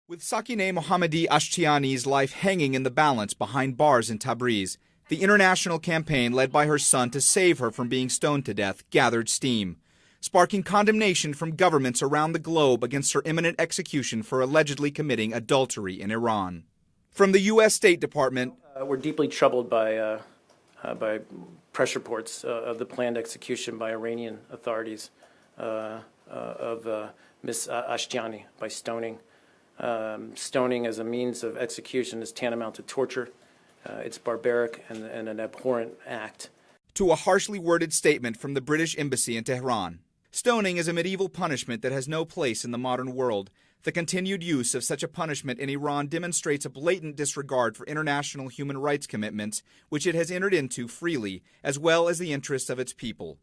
With Sakineh Mohammadi Ashtiani's life hanging in the balance behind bars in Tabriz, the international campaign led by her son to save her from being stoned to death gathered steam, sparking condemnation from governments around the globe against her imminent execution for allegedly committing adultery in Iran. From the U.S. State Department, we're deeply troubled by press reports of the planned execution by Iranian authorities of Ms. Ashtiani by stoning. Stoning as a means of execution is tantamount to torture. It's barbaric and an abhorrent act. To a harshly worded statement from the British Embassy in Tehran. Stoning is a medieval punishment that has no place in the modern world. The continued use of such a punishment in Iran demonstrates a blatant disregard for international human rights commitments, which it has entered into freely, as well as the interests of its people.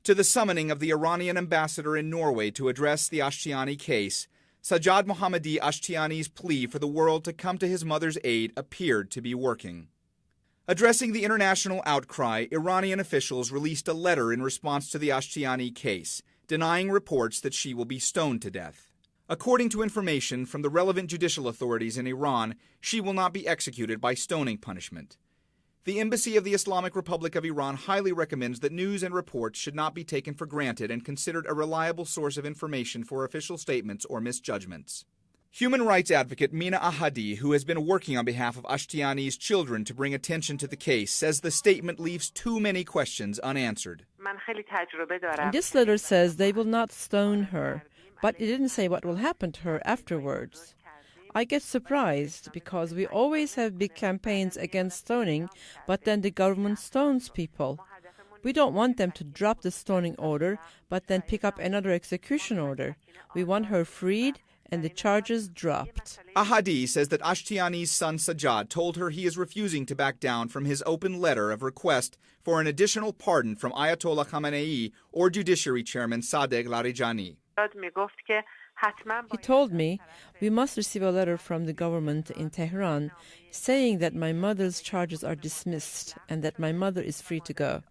To the summoning of the Iranian ambassador in Norway to address the Ashtiani case, Sajjad Mohammadi Ashtiani's plea for the world to come to his mother's aid appeared to be working. Addressing the international outcry, Iranian officials released a letter in response to the Ashtiani case, denying reports that she will be stoned to death. According to information from the relevant judicial authorities in Iran, she will not be executed by stoning punishment. The Embassy of the Islamic Republic of Iran highly recommends that news and reports should not be taken for granted and considered a reliable source of information for official statements or misjudgments. Human rights advocate Mina Ahadi, who has been working on behalf of Ashtiani's children to bring attention to the case, says the statement leaves too many questions unanswered. This letter says they will not stone her, but it didn't say what will happen to her afterwards. I get surprised because we always have big campaigns against stoning, but then the government stones people. We don't want them to drop the stoning order, but then pick up another execution order. We want her freed and the charges dropped. Ahadi says that Ashtiani's son Sajjad told her he is refusing to back down from his open letter of request for an additional pardon from Ayatollah Khamenei or Judiciary Chairman Sadegh Larijani. He told me, we must receive a letter from the government in Tehran saying that my mother's charges are dismissed and that my mother is free to go.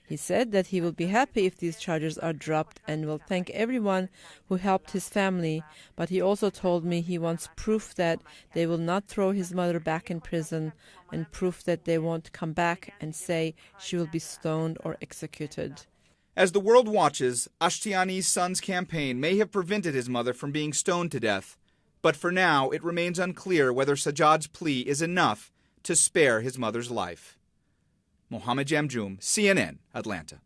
He said that he will be happy if these charges are dropped and will thank everyone who helped his family, but he also told me he wants proof that they will not throw his mother back in prison and proof that they won't come back and say she will be stoned or executed. As the world watches, Ashtiani's son's campaign may have prevented his mother from being stoned to death, but for now it remains unclear whether Sajjad's plea is enough to spare his mother's life. Mohammed Jamjoom, CNN, Atlanta.